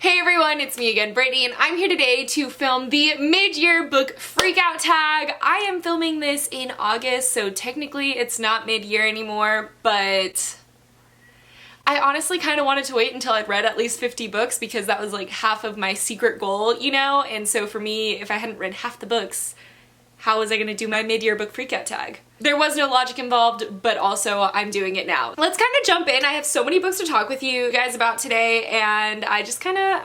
Hey everyone, it's me again, Brittany, and I'm here today to film the mid-year book Freakout tag. I am filming this in August, so technically it's not mid-year anymore, but I honestly kind of wanted to wait until I'd read at least 50 books because that was like half of my secret goal, you know? And so for me, if I hadn't read half the books, how was I gonna do my mid-year book Freakout tag? There was no logic involved, but also I'm doing it now. Let's kind of jump in. I have so many books to talk with you guys about today, and I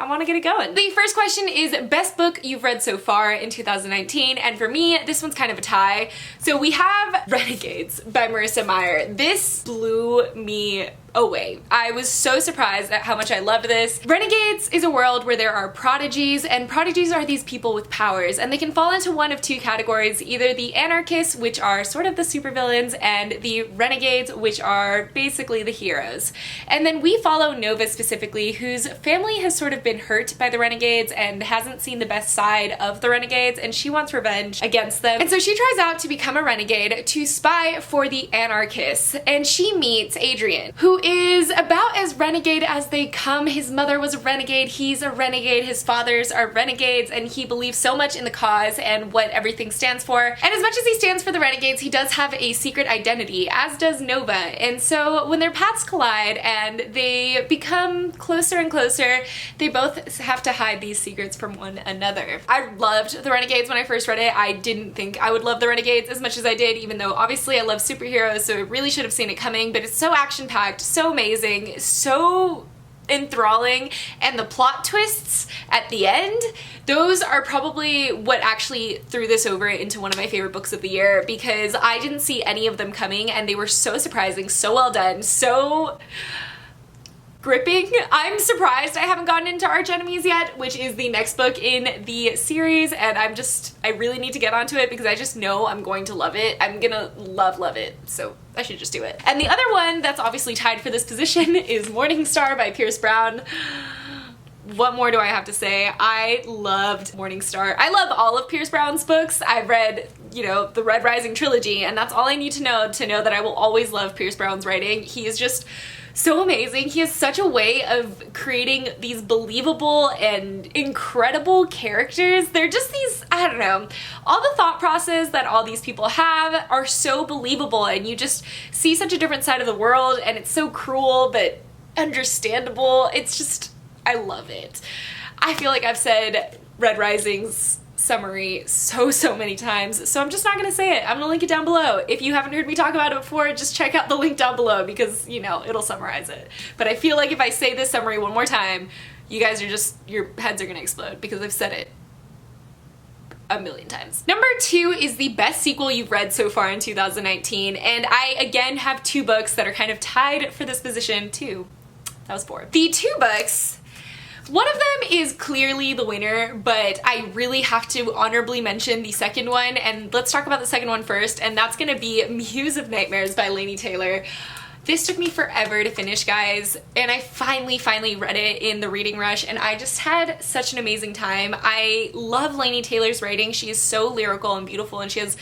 want to get it going. The first question is best book you've read so far in 2019, and for me, this one's kind of a tie. So we have Renegades by Marissa Meyer. This blew me away. I was so surprised at how much I loved this. Renegades is a world where there are prodigies, and prodigies are these people with powers, and they can fall into one of two categories, either the anarchists, which are sort of the supervillains, and the renegades, which are basically the heroes. And then we follow Nova specifically, whose family has sort of been hurt by the renegades and hasn't seen the best side of the renegades, and she wants revenge against them. And so she tries out to become a renegade to spy for the anarchists, and she meets Adrian, who is about as renegade as they come. His mother was a renegade, he's a renegade, his fathers are renegades, and he believes so much in the cause and what everything stands for. And as much as he stands for the renegades, he does have a secret identity, as does Nova. And so when their paths collide and they become closer and closer, they both have to hide these secrets from one another. I loved the Renegades when I first read it. I didn't think I would love the Renegades as much as I did, even though obviously I love superheroes, so I really should have seen it coming, but it's so action-packed, so amazing, so enthralling, and the plot twists at the end, those are probably what actually threw this over into one of my favorite books of the year, because I didn't see any of them coming and they were so surprising, so well done, so gripping. I'm surprised I haven't gotten into Arch Enemies yet, which is the next book in the series, and I really need to get onto it because I just know I'm going to love it. I'm gonna love it, so I should just do it. And the other one that's obviously tied for this position is Morning Star by Pierce Brown. What more do I have to say? I loved Morning Star. I love all of Pierce Brown's books. I've read, you know, the Red Rising trilogy, and that's all I need to know that I will always love Pierce Brown's writing. He is just so amazing. He has such a way of creating these believable and incredible characters. They're just these, I don't know, all the thought process that all these people have are so believable, and you just see such a different side of the world, and it's so cruel but understandable. It's just, I love it. I feel like I've said Red Rising's summary so many times, so I'm just not gonna say it. I'm gonna link it down below. If you haven't heard me talk about it before, just check out the link down below because, you know, it'll summarize it. But I feel like if I say this summary one more time, you guys are just, your heads are gonna explode because I've said it a million times. Number 2 is the best sequel you've read so far in 2019, and I again have 2 books that are kind of tied for this position. 2. That was 4. The 2 books, one of them is clearly the winner, but I really have to honorably mention the second one, and let's talk about the second one first, and that's gonna be Muse of Nightmares by Laini Taylor. This took me forever to finish, guys, and I finally read it in the reading rush, and I just had such an amazing time. I love Laini Taylor's writing. She is so lyrical and beautiful, and she has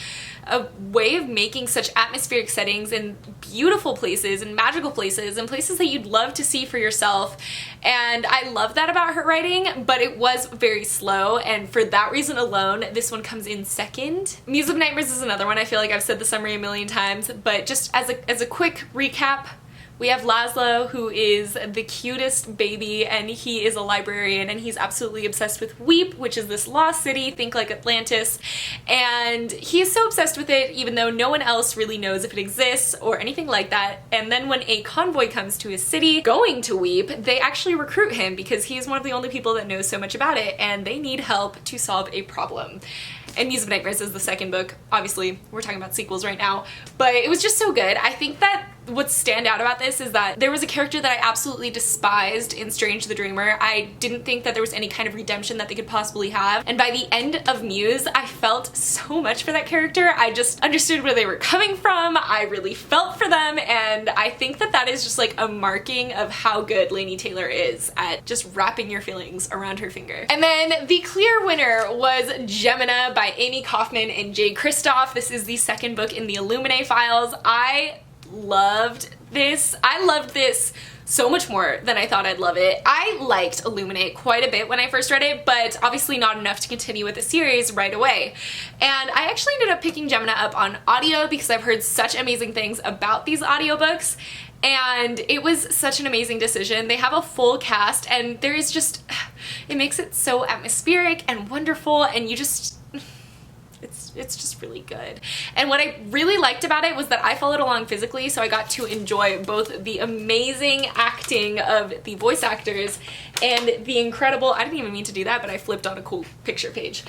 a way of making such atmospheric settings in beautiful places and magical places and places that you'd love to see for yourself. And I love that about her writing, but it was very slow, and for that reason alone, this one comes in second. Muse of Nightmares is another one. I feel like I've said the summary a million times, but just as a quick recap, we have Laszlo, who is the cutest baby, and he is a librarian, and he's absolutely obsessed with Weep, which is this lost city, think like Atlantis, and he is so obsessed with it even though no one else really knows if it exists or anything like that. And then when a convoy comes to his city going to Weep, they actually recruit him because he is one of the only people that knows so much about it, and they need help to solve a problem. And Muse of Nightmares is the second book. Obviously, we're talking about sequels right now, but it was just so good. I think that what's stand out about this is that there was a character that I absolutely despised in Strange the Dreamer. I didn't think that there was any kind of redemption that they could possibly have, and by the end of Muse, I felt so much for that character. I just understood where they were coming from. I really felt for them, and I think that that is just like a marking of how good Laini Taylor is at just wrapping your feelings around her finger. And then the clear winner was Gemina by Amy Kaufman and Jay Kristoff. This is the second book in the Illuminae files. I loved this. I loved this so much more than I thought I'd love it. I liked Illuminate quite a bit when I first read it, but obviously not enough to continue with the series right away. And I actually ended up picking Gemina up on audio because I've heard such amazing things about these audiobooks, and it was such an amazing decision. They have a full cast, and there is just, it makes it so atmospheric and wonderful, and you just, it's just really good. And what I really liked about it was that I followed along physically, so I got to enjoy both the amazing acting of the voice actors and the incredible, I didn't even mean to do that, but I flipped on a cool picture page,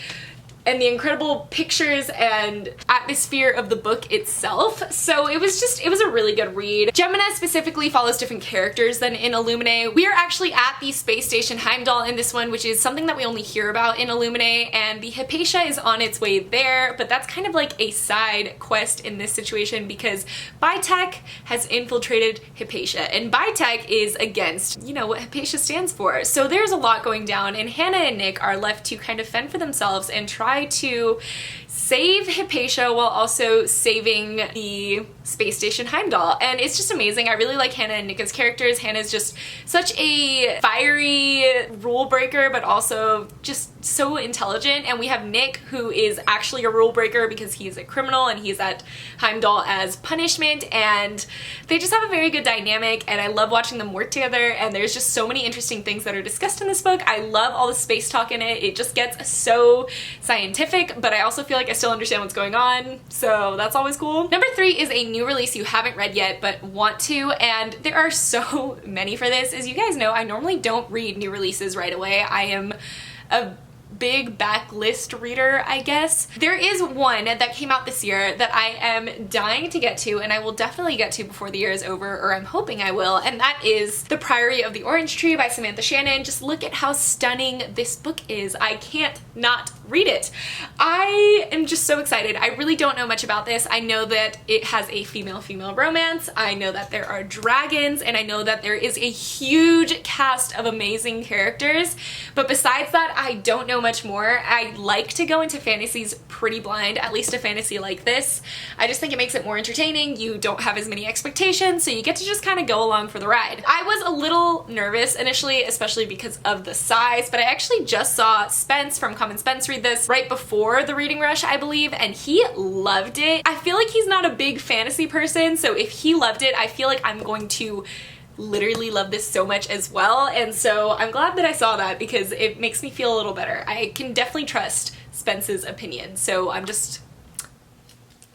and the incredible pictures and atmosphere of the book itself. So it was a really good read. Gemina specifically follows different characters than in Illuminate. We are actually at the space station Heimdall in this one, which is something that we only hear about in Illuminate, and the Hypatia is on its way there, but that's kind of like a side quest in this situation because Bitech has infiltrated Hypatia, and Bitech is against, you know, what Hypatia stands for. So there's a lot going down, and Hannah and Nick are left to kind of fend for themselves and try to save Hypatia while also saving the space station Heimdall. And it's just amazing. I really like Hannah and Nick as characters. Hannah's just such a fiery rule breaker, but also just so intelligent. And we have Nick, who is actually a rule breaker because he's a criminal and he's at Heimdall as punishment, and they just have a very good dynamic, and I love watching them work together. And there's just so many interesting things that are discussed in this book. I love all the space talk in it. It just gets so scientific, but I also feel like I still understand what's going on, so that's always cool. Number 3 is a new release you haven't read yet but want to, and there are so many for this. As you guys know, I normally don't read new releases right away. I am a big backlist reader, I guess. There is one that came out this year that I am dying to get to, and I will definitely get to before the year is over, or I'm hoping I will, and that is The Priory of the Orange Tree by Samantha Shannon. Just look at how stunning this book is. I can't not read it. I am just so excited. I really don't know much about this. I know that it has a female-female romance. I know that there are dragons, and I know that there is a huge cast of amazing characters, but besides that, I don't know much more. I like to go into fantasies pretty blind, at least a fantasy like this. I just think it makes it more entertaining. You don't have as many expectations, so you get to just kind of go along for the ride. I was a little nervous initially, especially because of the size, but I actually just saw Spence from Common Spence read this right before the reading rush, I believe, and he loved it. I feel like he's not a big fantasy person, so if he loved it, I feel like I'm going to literally love this so much as well, and so I'm glad that I saw that because it makes me feel a little better. I can definitely trust Spence's opinion, so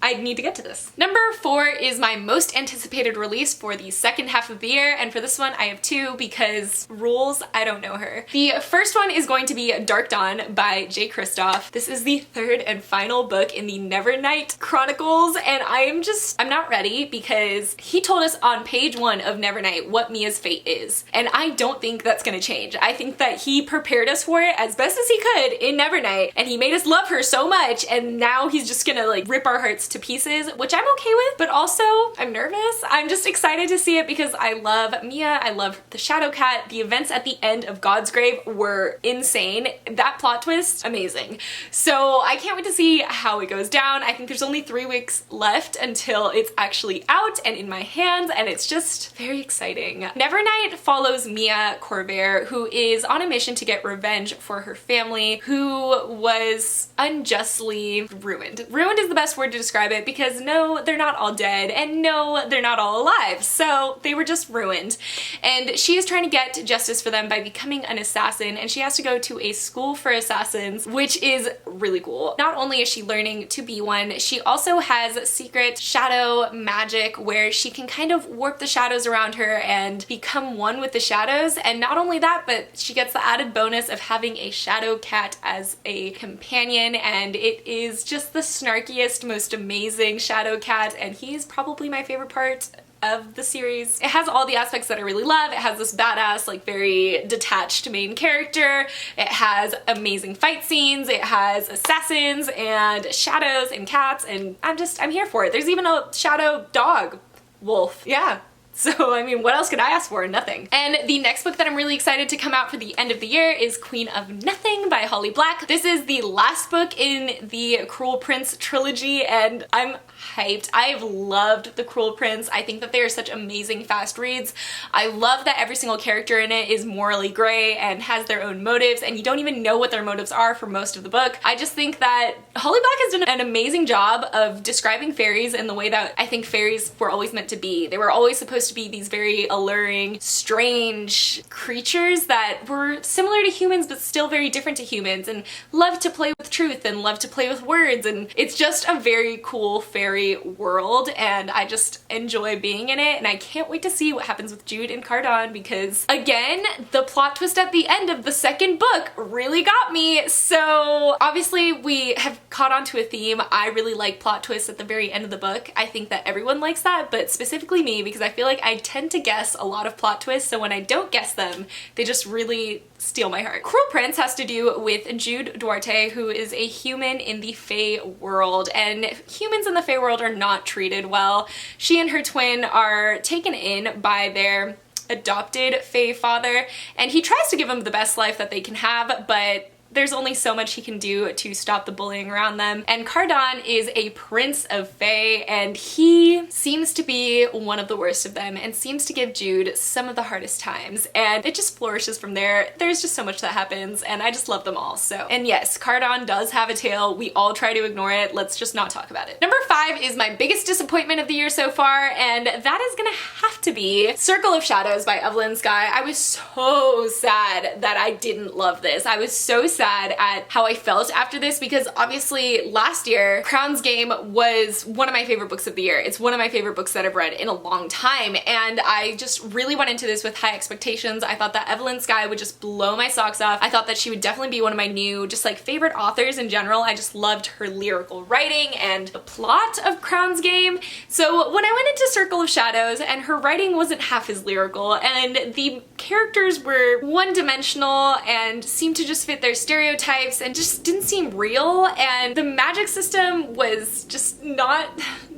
I need to get to this. Number 4 is my most anticipated release for the second half of the year, and for this one I have 2 because rules, I don't know her. The first one is going to be Dark Dawn by J. Kristoff. This is the 3rd and final book in the Nevernight Chronicles, and I'm not ready because he told us on page 1 of Nevernight what Mia's fate is, and I don't think that's gonna change. I think that he prepared us for it as best as he could in Nevernight, and he made us love her so much, and now he's just gonna like rip our hearts to pieces, which I'm okay with, but also I'm nervous. I'm just excited to see it because I love Mia, I love the Shadow Cat. The events at the end of God's Grave were insane. That plot twist, amazing. So I can't wait to see how it goes down. I think there's only 3 weeks left until it's actually out and in my hands, and it's just very exciting. Nevernight follows Mia Corvair, who is on a mission to get revenge for her family, who was unjustly ruined. Ruined is the best word to describe it because no, they're not all dead, and no, they're not all alive. So they were just ruined. And she is trying to get justice for them by becoming an assassin, and she has to go to a school for assassins, which is really cool. Not only is she learning to be one, she also has secret shadow magic where she can kind of warp the shadows around her and become one with the shadows. And not only that, but she gets the added bonus of having a shadow cat as a companion, and it is just the snarkiest, most amazing shadow cat, and he's probably my favorite part of the series. It has all the aspects that I really love. It has this badass, like very detached main character. It has amazing fight scenes. It has assassins and shadows and cats, and I'm here for it. There's even a shadow dog, wolf. Yeah. So, I mean, what else could I ask for? Nothing. And the next book that I'm really excited to come out for the end of the year is Queen of Nothing by Holly Black. This is the last book in the Cruel Prince trilogy, and I'm hyped. I've loved The Cruel Prince. I think that they are such amazing fast reads. I love that every single character in it is morally gray and has their own motives, and you don't even know what their motives are for most of the book. I just think that Holly Black has done an amazing job of describing fairies in the way that I think fairies were always meant to be. They were always supposed to be these very alluring, strange creatures that were similar to humans but still very different to humans, and love to play with truth and love to play with words, and it's just a very cool fairy world, and I just enjoy being in it, and I can't wait to see what happens with Jude and Cardon, because again, the plot twist at the end of the second book really got me. So obviously we have caught on to a theme. I really like plot twists at the very end of the book. I think that everyone likes that, but specifically me, because I feel like I tend to guess a lot of plot twists, so when I don't guess them, they just really steal my heart. Cruel Prince has to do with Jude Duarte, who is a human in the Fae world, and humans in the Fae world are not treated well. She and her twin are taken in by their adopted Fae father, and he tries to give them the best life that they can have, but there's only so much he can do to stop the bullying around them. And Cardon is a prince of Fae, and he seems to be one of the worst of them and seems to give Jude some of the hardest times, and it just flourishes from there. There's just so much that happens, and I just love them all. So, and yes, Cardon does have a tail. We all try to ignore it. Let's just not talk about it. Number 5 is my biggest disappointment of the year so far, and that is gonna have to be Circle of Shadows by Evelyn Skye. I was so sad that I didn't love this. I was so sad at how I felt after this, because obviously last year Crown's Game was one of my favorite books of the year. It's one of my favorite books that I've read in a long time, and I just really went into this with high expectations. I thought that Evelyn Skye would just blow my socks off. I thought that she would definitely be one of my new just like favorite authors in general. I just loved her lyrical writing and the plot of Crown's Game. So when I went into Circle of Shadows, and her writing wasn't half as lyrical, and the characters were one-dimensional and seemed to just fit their stereotypes and just didn't seem real, and the magic system was just not,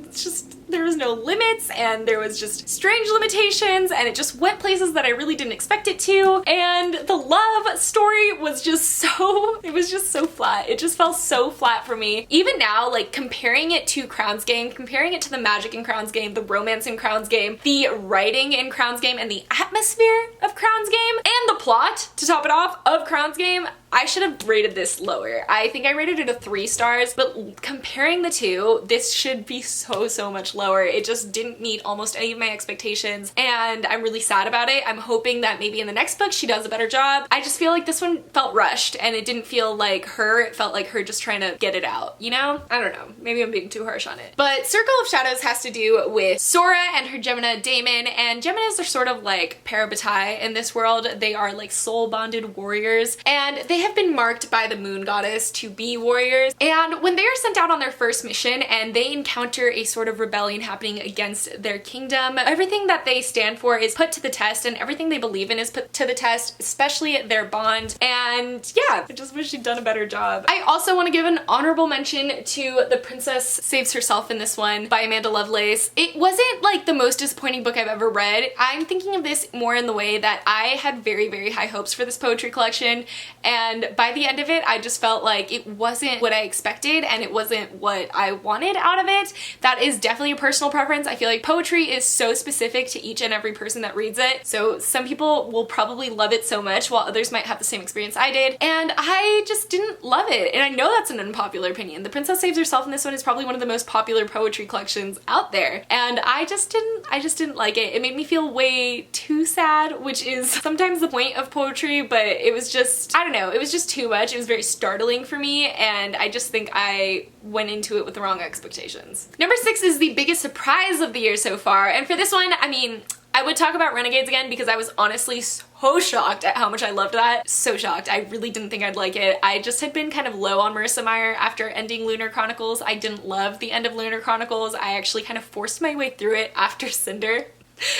it's just, there was no limits, and there was just strange limitations, and it just went places that I really didn't expect it to, and the love story was just so, it was just so flat. It just fell so flat for me. Even now, like comparing it to Crown's Game, comparing it to the magic in Crown's Game, the romance in Crown's Game, the writing in Crown's Game, and the atmosphere of Crown's Game, and the plot, to top it off, of Crown's Game, I should have rated this lower. I think I rated it a 3 stars, but comparing the two, this should be so much lower. It just didn't meet almost any of my expectations, and I'm really sad about it. I'm hoping that maybe in the next book she does a better job. I just feel like this one felt rushed, and it didn't feel like her. It felt like her just trying to get it out, you know? I don't know. Maybe I'm being too harsh on it. But Circle of Shadows has to do with Sora and her Gemina Damon, and Geminas are sort of like parabatai in this world. They are like soul-bonded warriors, and they have been marked by the moon goddess to be warriors, and when they are sent out on their first mission and they encounter a sort of rebellion happening against their kingdom, everything that they stand for is put to the test, and everything they believe in is put to the test, especially their bond. And yeah, I just wish she'd done a better job. I also want to give an honorable mention to The Princess Saves Herself in this one by Amanda Lovelace. It wasn't like the most disappointing book I've ever read. I'm thinking of this more in the way that I had very high hopes for this poetry collection, and by the end of it, I just felt like it wasn't what I expected, and it wasn't what I wanted out of it. That is definitely a personal preference. I feel like poetry is so specific to each and every person that reads it, so some people will probably love it so much while others might have the same experience I did, and I just didn't love it. And I know that's an unpopular opinion. The Princess Saves Herself in this one is probably one of the most popular poetry collections out there, and I just didn't like it. It made me feel way too sad, which is sometimes the point of poetry, but it was just, I don't know, it was just too much. It was very startling for me, and I just think I went into it with the wrong expectations. Number 6 is the biggest surprise of the year so far, and for this one, I mean, I would talk about Renegades again because I was honestly so shocked at how much I loved that. So shocked. I really didn't think I'd like it. I just had been kind of low on Marissa Meyer after ending Lunar Chronicles. I didn't love the end of Lunar Chronicles. I actually kind of forced my way through it after Cinder.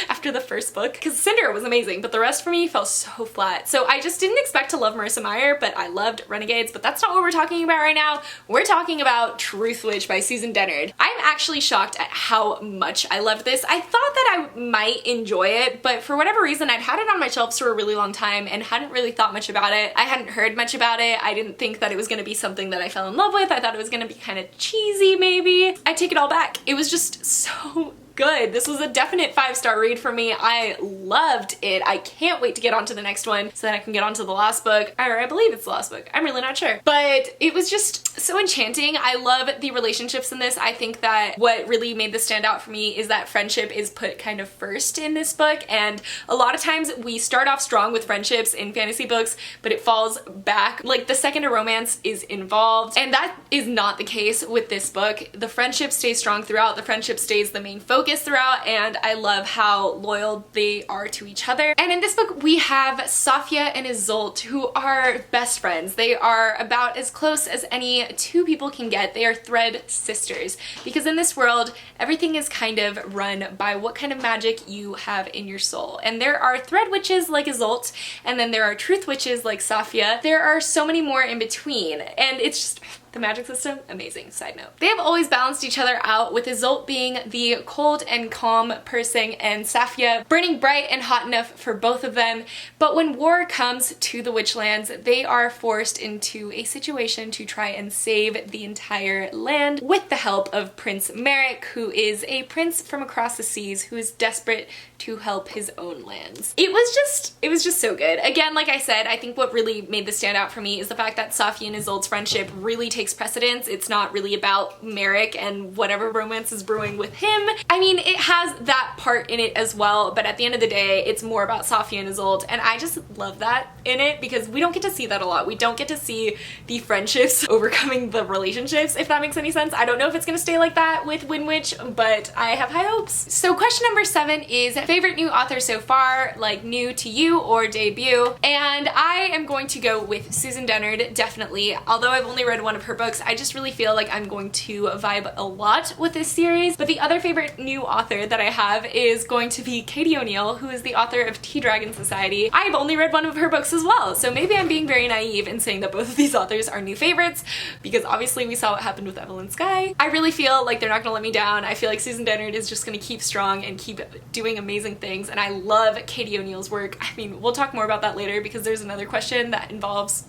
after the first book, because Cinder was amazing, but the rest for me fell so flat. So I just didn't expect to love Marissa Meyer, but I loved Renegades, but that's not what we're talking about right now. We're talking about Truth Witch by Susan Dennard. I'm actually shocked at how much I loved this. I thought that I might enjoy it, but for whatever reason, I'd had it on my shelves for a really long time and hadn't really thought much about it. I hadn't heard much about it. I didn't think that it was gonna be something that I fell in love with. I thought it was gonna be kind of cheesy, maybe. I take it all back. It was just so good. This was a definite 5-star read for me. I loved it. I can't wait to get on to the next one so that I can get on to the last book. Or I believe it's the last book. I'm really not sure. But it was just so enchanting. I love the relationships in this. I think that what really made this stand out for me is that friendship is put kind of first in this book, and a lot of times we start off strong with friendships in fantasy books, but it falls back like the second a romance is involved, and that is not the case with this book. The friendship stays strong throughout. The friendship stays the main focus throughout, and I love how loyal they are to each other. And in this book we have Safia and Isolde, who are best friends. They are about as close as any two people can get. They are thread sisters, because in this world everything is kind of run by what kind of magic you have in your soul. And there are thread witches like Isolde, and then there are truth witches like Safia. There are so many more in between, and it's just the magic system, amazing. Side note. They have always balanced each other out, with Isolde being the cold and calm person and Safia burning bright and hot enough for both of them. But when war comes to the Witchlands, they are forced into a situation to try and save the entire land with the help of Prince Merrick, who is a prince from across the seas who is desperate to help his own lands. It was just so good. Again, like I said, I think what really made this stand out for me is the fact that Safia and Isolde's friendship really takes precedence. It's not really about Merrick and whatever romance is brewing with him. I mean, it has that part in it as well, but at the end of the day, it's more about Safia and Isolde, and I just love that in it because we don't get to see that a lot. We don't get to see the friendships overcoming the relationships, if that makes any sense. I don't know if it's gonna stay like that with Wind Witch, but I have high hopes. So question number 7 is favorite new author so far, like new to you or debut, and I am going to go with Susan Dennard, definitely. Although I've only read one of her books, I just really feel like I'm going to vibe a lot with this series. But the other favorite new author that I have is going to be Katie O'Neill, who is the author of Tea Dragon Society. I've only read one of her books as well, so maybe I'm being very naive in saying that both of these authors are new favorites, because obviously we saw what happened with Evelyn Skye. I really feel like they're not gonna let me down. I feel like Susan Dennard is just gonna keep strong and keep doing amazing things, and I love Katie O'Neill's work. I mean, we'll talk more about that later because there's another question that involves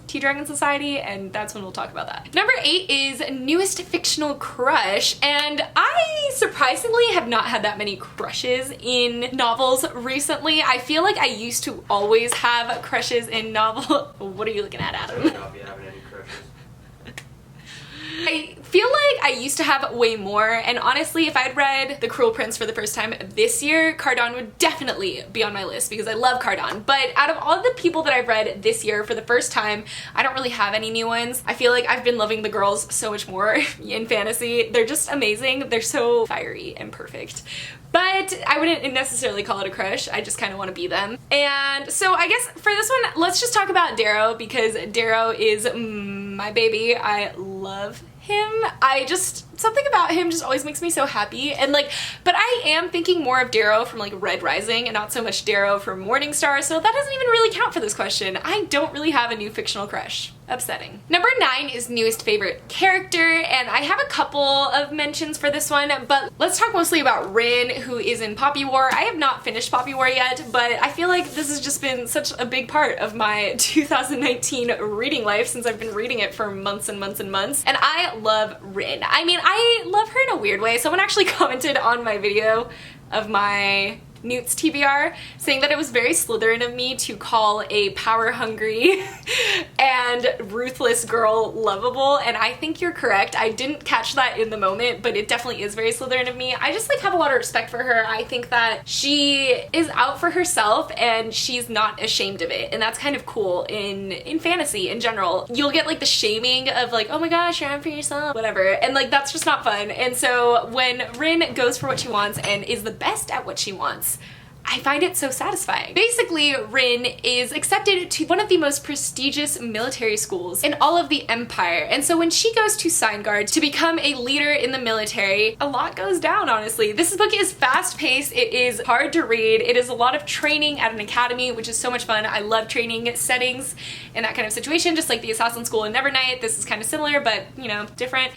Tea Dragon Society, and that's when we'll talk about that. Number 8 is newest fictional crush, and I surprisingly have not had that many crushes in novels recently. I feel like I used to always have crushes in novels. What are you looking at, Adam? I don't know if you have any crushes. I feel like I used to have way more, and honestly, if I'd read The Cruel Prince for the first time this year, Cardon would definitely be on my list because I love Cardon. But out of all the people that I've read this year for the first time, I don't really have any new ones. I feel like I've been loving the girls so much more in fantasy. They're just amazing. They're so fiery and perfect. But I wouldn't necessarily call it a crush. I just kind of want to be them. And so I guess for this one, let's just talk about Darrow, because Darrow is my baby. I love him. Something about him just always makes me so happy. And like, but I am thinking more of Darrow from like Red Rising and not so much Darrow from Morningstar, so that doesn't even really count for this question. I don't really have a new fictional crush. Upsetting. Number 9 is newest favorite character, and I have a couple of mentions for this one, but let's talk mostly about Rinn, who is in Poppy War. I have not finished Poppy War yet, but I feel like this has just been such a big part of my 2019 reading life since I've been reading it for months and months and months, and I love Rinn. I mean, I love her in a weird way. Someone actually commented on my video of my Newt's TBR saying that it was very Slytherin of me to call a power-hungry and ruthless girl lovable, and I think you're correct. I didn't catch that in the moment, but it definitely is very Slytherin of me. I just like have a lot of respect for her. I think that she is out for herself and she's not ashamed of it, and that's kind of cool in fantasy in general. You'll get like the shaming of like, oh my gosh, you're out for yourself, whatever, and like that's just not fun. And so when Rinn goes for what she wants and is the best at what she wants, I find it so satisfying. Basically, Rinn is accepted to one of the most prestigious military schools in all of the Empire, and so when she goes to Sign Guard to become a leader in the military, a lot goes down, honestly. This book is fast-paced, it is hard to read, it is a lot of training at an academy, which is so much fun. I love training settings in that kind of situation, just like the Assassin School in Nevernight. This is kind of similar, but, you know, different.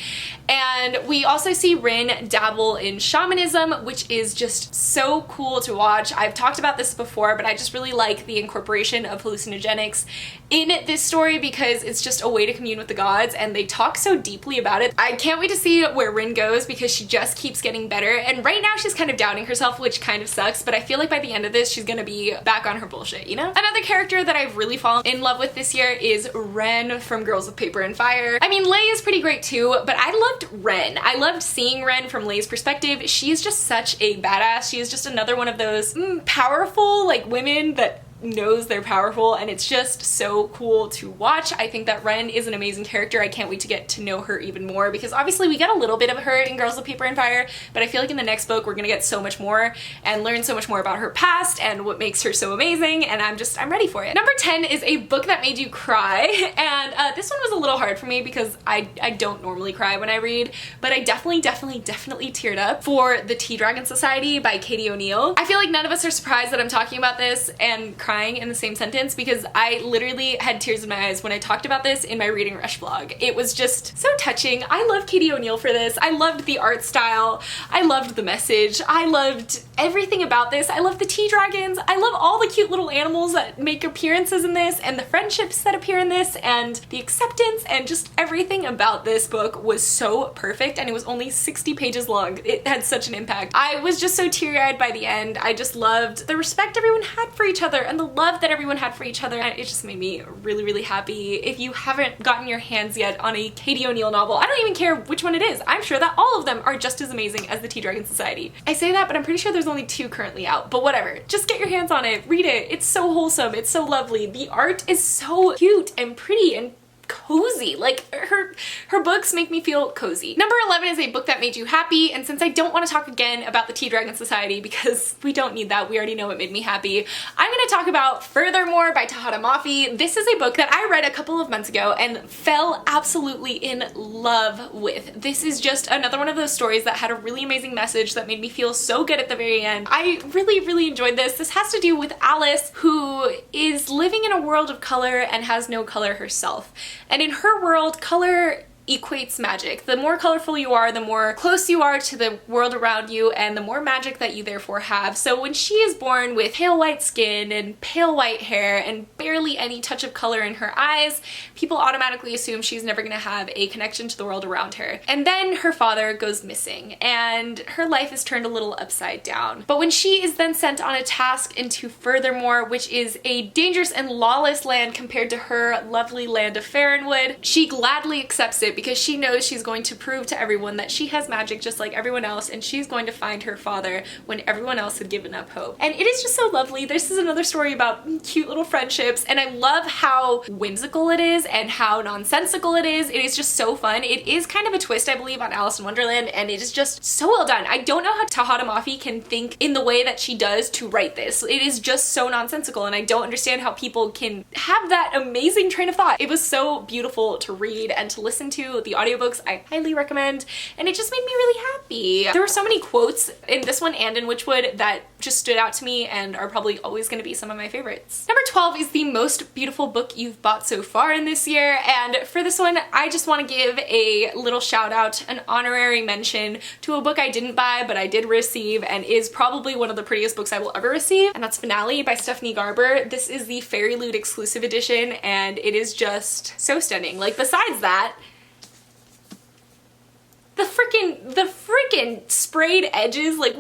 And we also see Rinn dabble in shamanism, which is just so cool to watch. I've talked about this before, but I just really like the incorporation of hallucinogenics in this story because it's just a way to commune with the gods, and they talk so deeply about it. I can't wait to see where Rinn goes because she just keeps getting better, and right now she's kind of doubting herself, which kind of sucks, but I feel like by the end of this she's gonna be back on her bullshit, you know? Another character that I've really fallen in love with this year is Rinn from Girls with Paper and Fire. I mean, Lay is pretty great too, but I loved Rinn. I loved seeing Rinn from Lay's perspective. She is just such a badass. She is just another one of those powerful, like, women that knows they're powerful, and it's just so cool to watch. I think that Rinn is an amazing character. I can't wait to get to know her even more because obviously we get a little bit of her in Girls with Paper and Fire, but I feel like in the next book we're gonna get so much more and learn so much more about her past and what makes her so amazing, and I'm ready for it. Number 10 is a book that made you cry, and this one was a little hard for me because I don't normally cry when I read, but I definitely teared up for The Tea Dragon Society by Katie O'Neill. I feel like none of us are surprised that I'm talking about this and crying in the same sentence because I literally had tears in my eyes when I talked about this in my Reading Rush vlog. It was just so touching. I love Katie O'Neill for this. I loved the art style. I loved the message. I loved everything about this. I love the tea dragons. I love all the cute little animals that make appearances in this, and the friendships that appear in this, and the acceptance, and just everything about this book was so perfect, and it was only 60 pages long. It had such an impact. I was just so teary-eyed by the end. I just loved the respect everyone had for each other and the love that everyone had for each other, and it just made me really happy. If you haven't gotten your hands yet on a Katie O'Neill novel, I don't even care which one it is. I'm sure that all of them are just as amazing as The Tea Dragon Society. I say that, but I'm pretty sure there's only 2 currently out, but whatever. Just get your hands on it, read it. It's so wholesome, it's so lovely. The art is so cute and pretty and cozy. Like, her books make me feel cozy. Number 11 is a book that made you happy, and since I don't want to talk again about the Tea Dragon Society because we don't need that, we already know it made me happy, I'm going to talk about Furthermore by Tahada Mafi. This is a book that I read a couple of months ago and fell absolutely in love with. This is just another one of those stories that had a really amazing message that made me feel so good at the very end. I really enjoyed this. This has to do with Alice, who is living in a world of color and has no color herself. And in her world, color equates magic. The more colorful you are, the more close you are to the world around you, and the more magic that you therefore have. So when she is born with pale white skin and pale white hair and barely any touch of color in her eyes, people automatically assume she's never gonna have a connection to the world around her. And then her father goes missing and her life is turned a little upside down. But when she is then sent on a task into Furthermore, which is a dangerous and lawless land compared to her lovely land of Farrenwood, she gladly accepts it because she knows she's going to prove to everyone that she has magic just like everyone else, and she's going to find her father when everyone else had given up hope. And it is just so lovely. This is another story about cute little friendships, and I love how whimsical it is and how nonsensical it is. It is just so fun. It is kind of a twist, I believe, on Alice in Wonderland, and it is just so well done. I don't know how Tahada Mafi can think in the way that she does to write this. It is just so nonsensical, and I don't understand how people can have that amazing train of thought. It was so beautiful to read and to listen to. The audiobooks I highly recommend, and it just made me really happy. There were so many quotes in this one and in Witchwood that just stood out to me and are probably always going to be some of my favorites. Number 12 is the most beautiful book you've bought so far in this year, and for this one I just want to give a little shout out, an honorary mention to a book I didn't buy but I did receive and is probably one of the prettiest books I will ever receive, and that's Finale by Stephanie Garber. This is the Fairy Loot exclusive edition, and it is just so stunning. Like, besides that, the frickin' sprayed edges, like,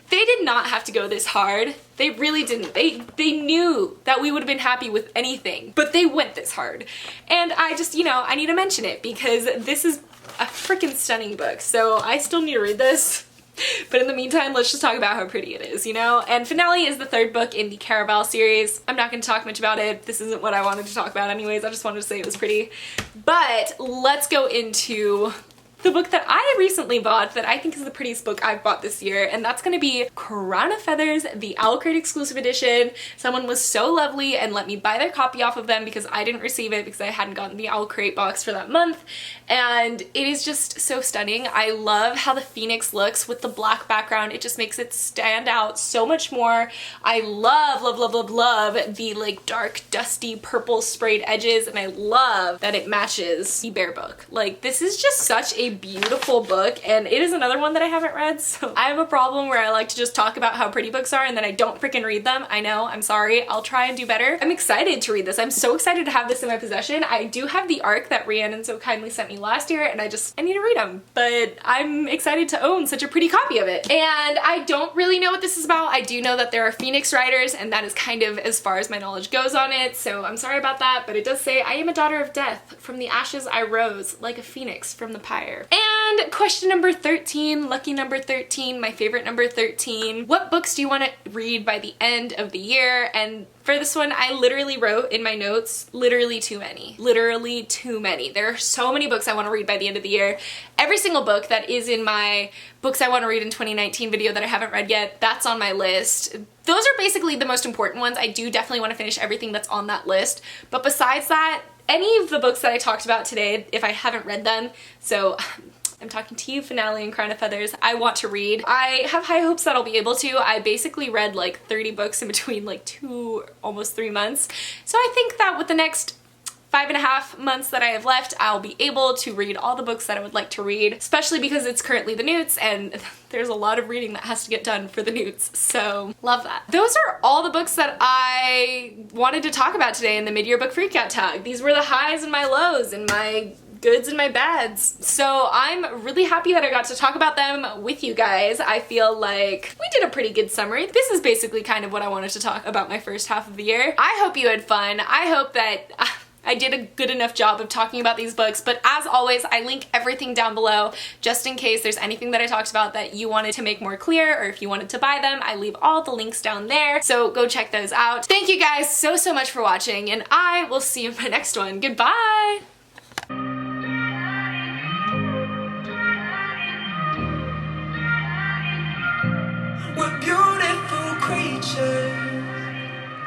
they did not have to go this hard. They really didn't. They knew that we would have been happy with anything, but they went this hard. And I just, you know, I need to mention it because this is a frickin' stunning book. So I still need to read this. But in the meantime, let's just talk about how pretty it is, you know? And Finale is the 3rd book in the Caraval series. I'm not going to talk much about it. This isn't what I wanted to talk about anyways. I just wanted to say it was pretty. But let's go into the book that I recently bought that I think is the prettiest book I've bought this year, and that's gonna be Crown of Feathers, the Owl Crate exclusive edition. Someone was so lovely and let me buy their copy off of them because I didn't receive it because I hadn't gotten the Owl Crate box for that month, and it is just so stunning. I love how the phoenix looks with the black background. It just makes it stand out so much more. I love, love, love, love, love the like dark, dusty purple sprayed edges, and I love that it matches the bear book. Like, this is just such a beautiful book, and it is another one that I haven't read, so I have a problem where I like to just talk about how pretty books are and then I don't freaking read them. I know, I'm sorry. I'll try and do better. I'm excited to read this. I'm so excited to have this in my possession. I do have the ARC that Rhiannon so kindly sent me last year, and I need to read them, but I'm excited to own such a pretty copy of it. And I don't really know what this is about. I do know that there are phoenix riders, and that is kind of as far as my knowledge goes on it, so I'm sorry about that, but it does say, I am a daughter of death. From the ashes I rose, like a phoenix from the pyre. And question number 13, lucky number 13, my favorite number 13. What books do you want to read by the end of the year? And for this one, I literally wrote in my notes, literally too many. Literally too many. There are so many books I want to read by the end of the year. Every single book that is in my books I want to read in 2019 video that I haven't read yet, that's on my list. Those are basically the most important ones. I do definitely want to finish everything that's on that list. But besides that, any of the books that I talked about today, if I haven't read them, so I'm talking to you, Finale and Crown of Feathers, I want to read. I have high hopes that I'll be able to. I basically read like 30 books in between like 2, almost 3 months. So I think that with the next 5.5 months that I have left, I'll be able to read all the books that I would like to read, especially because it's currently the Newts and there's a lot of reading that has to get done for the Newts, so love that. Those are all the books that I wanted to talk about today in the mid-year book freakout tag. These were the highs and my lows and my goods and my bads. So I'm really happy that I got to talk about them with you guys. I feel like we did a pretty good summary. This is basically kind of what I wanted to talk about my first half of the year. I hope you had fun. I hope that I did a good enough job of talking about these books, but as always, I link everything down below just in case there's anything that I talked about that you wanted to make more clear, or if you wanted to buy them, I leave all the links down there, so go check those out. Thank you guys so much for watching, and I will see you in my next one. Goodbye!